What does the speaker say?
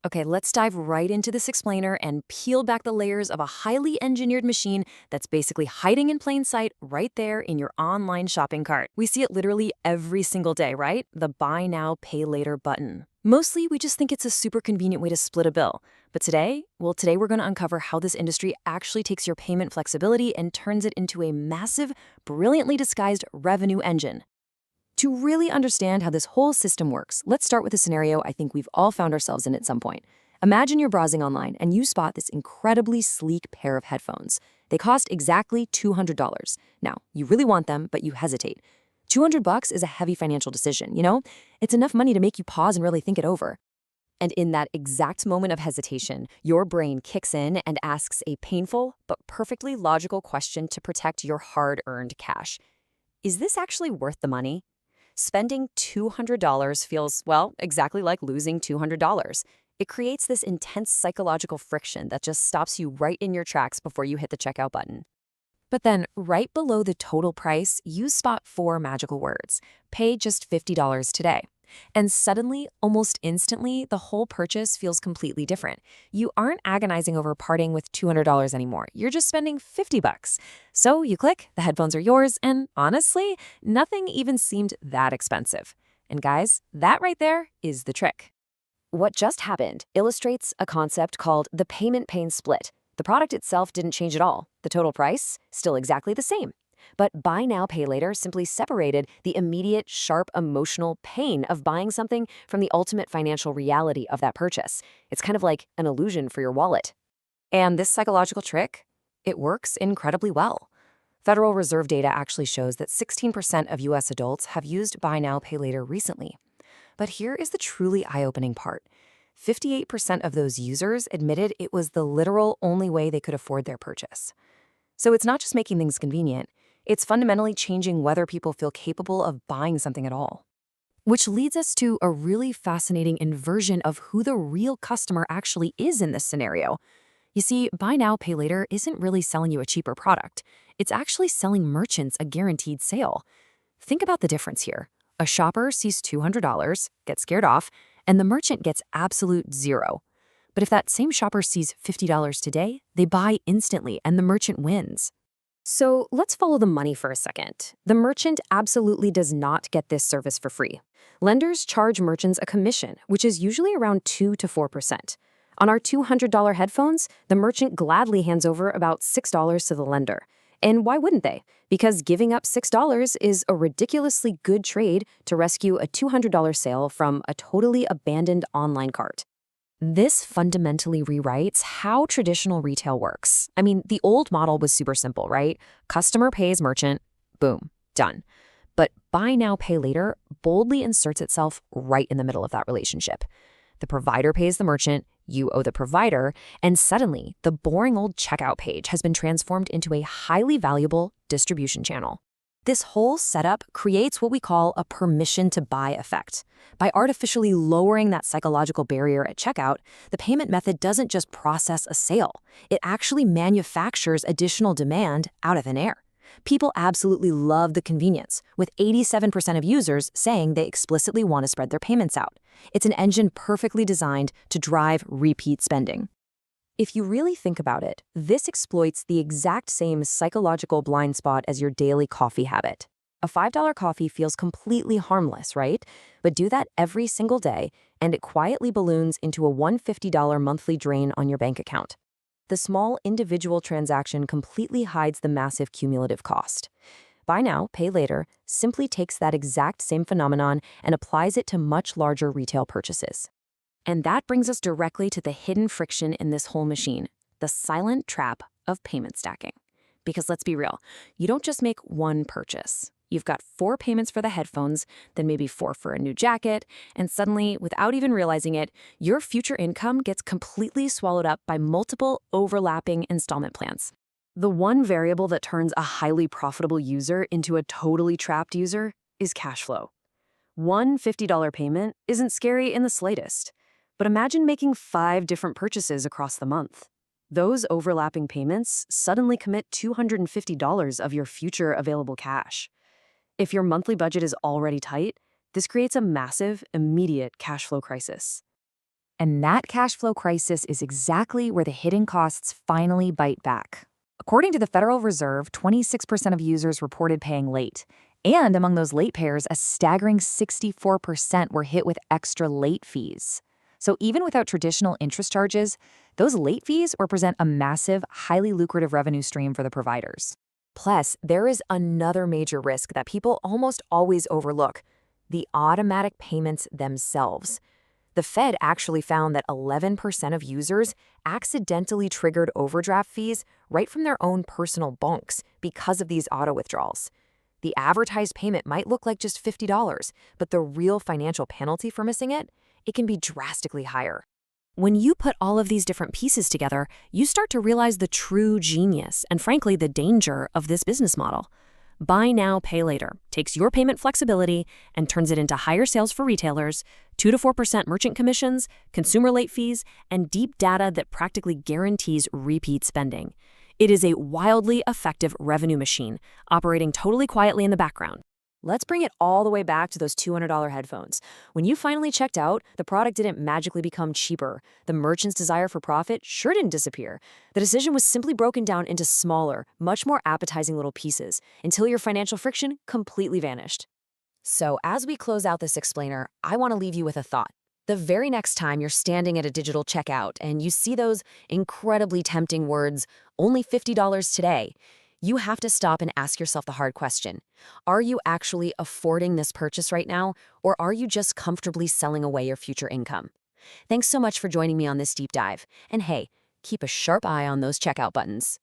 Okay, let's dive right into this explainer and peel back the layers of a highly engineered machine that's basically hiding in plain sight right there in your online shopping cart. We see it literally every single day, right? The buy now, pay later button. Mostly, we just think it's a super convenient way to split a bill. But today we're going to uncover how this industry actually takes your payment flexibility and turns it into a massive, brilliantly disguised revenue engine. To really understand how this whole system works, let's start with a scenario I think we've all found ourselves in at some point. Imagine you're browsing online and you spot this incredibly sleek pair of headphones. They cost exactly $200. Now, you really want them, but you hesitate. $200 is a heavy financial decision, you know? It's enough money to make you pause and really think it over. And in that exact moment of hesitation, your brain kicks in and asks a painful but perfectly logical question to protect your hard-earned cash. Is this actually worth the money? Spending $200 feels, well, exactly like losing $200. It creates this intense psychological friction that just stops you right in your tracks before you hit the checkout button. But then, right below the total price, you spot four magical words. Pay just $50 today. And suddenly, almost instantly, the whole purchase feels completely different. You aren't agonizing over parting with $200 anymore. You're just spending $50. So you click, the headphones are yours, and honestly, nothing even seemed that expensive. And guys, that right there is the trick. What just happened illustrates a concept called the payment pain split. The product itself didn't change at all. The total price, still exactly the same. But buy now, pay later simply separated the immediate, sharp, emotional pain of buying something from the ultimate financial reality of that purchase. It's kind of like an illusion for your wallet. And this psychological trick, it works incredibly well. Federal Reserve data actually shows that 16% of US adults have used buy now, pay later recently. But here is the truly eye-opening part. 58% of those users admitted it was the literal only way they could afford their purchase. So it's not just making things convenient, it's fundamentally changing whether people feel capable of buying something at all. Which leads us to a really fascinating inversion of who the real customer actually is in this scenario. You see, buy now, pay later isn't really selling you a cheaper product. It's actually selling merchants a guaranteed sale. Think about the difference here. A shopper sees $200, gets scared off, and the merchant gets absolute zero. But if that same shopper sees $50 today, they buy instantly and the merchant wins. So let's follow the money for a second. The merchant absolutely does not get this service for free. Lenders charge merchants a commission, which is usually around 2 to 4%. On our $200 headphones, the merchant gladly hands over about $6 to the lender. And why wouldn't they? Because giving up $6 is a ridiculously good trade to rescue a $200 sale from a totally abandoned online cart. This fundamentally rewrites how traditional retail works. I mean, the old model was super simple, right? Customer pays merchant, boom, done. But buy now, pay later boldly inserts itself right in the middle of that relationship. The provider pays the merchant, you owe the provider, and suddenly the boring old checkout page has been transformed into a highly valuable distribution channel. This whole setup creates what we call a permission to buy effect. By artificially lowering that psychological barrier at checkout, the payment method doesn't just process a sale. It actually manufactures additional demand out of thin air. People absolutely love the convenience, with 87% of users saying they explicitly want to spread their payments out. It's an engine perfectly designed to drive repeat spending. If you really think about it, this exploits the exact same psychological blind spot as your daily coffee habit. A $5 coffee feels completely harmless, right? But do that every single day, and it quietly balloons into a $150 monthly drain on your bank account. The small individual transaction completely hides the massive cumulative cost. Buy now, pay later simply takes that exact same phenomenon and applies it to much larger retail purchases. And that brings us directly to the hidden friction in this whole machine, the silent trap of payment stacking. Because let's be real, you don't just make one purchase. You've got 4 payments for the headphones, then maybe 4 for a new jacket, and suddenly, without even realizing it, your future income gets completely swallowed up by multiple overlapping installment plans. The one variable that turns a highly profitable user into a totally trapped user is cash flow. One $50 payment isn't scary in the slightest. But imagine making 5 different purchases across the month. Those overlapping payments suddenly commit $250 of your future available cash. If your monthly budget is already tight, this creates a massive, immediate cash flow crisis. And that cash flow crisis is exactly where the hidden costs finally bite back. According to the Federal Reserve, 26% of users reported paying late. And among those late payers, a staggering 64% were hit with extra late fees. So even without traditional interest charges, those late fees represent a massive, highly lucrative revenue stream for the providers. Plus, there is another major risk that people almost always overlook: the automatic payments themselves. The Fed actually found that 11% of users accidentally triggered overdraft fees right from their own personal bunks because of these auto withdrawals. The advertised payment might look like just $50, but the real financial penalty for missing it can be drastically higher. When you put all of these different pieces together, you start to realize the true genius and, frankly, the danger of this business model. Buy now, pay later takes your payment flexibility and turns it into higher sales for retailers, 2 to 4% merchant commissions, consumer late fees, and deep data that practically guarantees repeat spending. It is a wildly effective revenue machine, operating totally quietly in the background. Let's bring it all the way back to those $200 headphones. When you finally checked out, the product didn't magically become cheaper. The merchant's desire for profit sure didn't disappear. The decision was simply broken down into smaller, much more appetizing little pieces until your financial friction completely vanished. So as we close out this explainer, I want to leave you with a thought. The very next time you're standing at a digital checkout and you see those incredibly tempting words, "only $50 today," you have to stop and ask yourself the hard question. Are you actually affording this purchase right now, or are you just comfortably selling away your future income? Thanks so much for joining me on this deep dive. And hey, keep a sharp eye on those checkout buttons.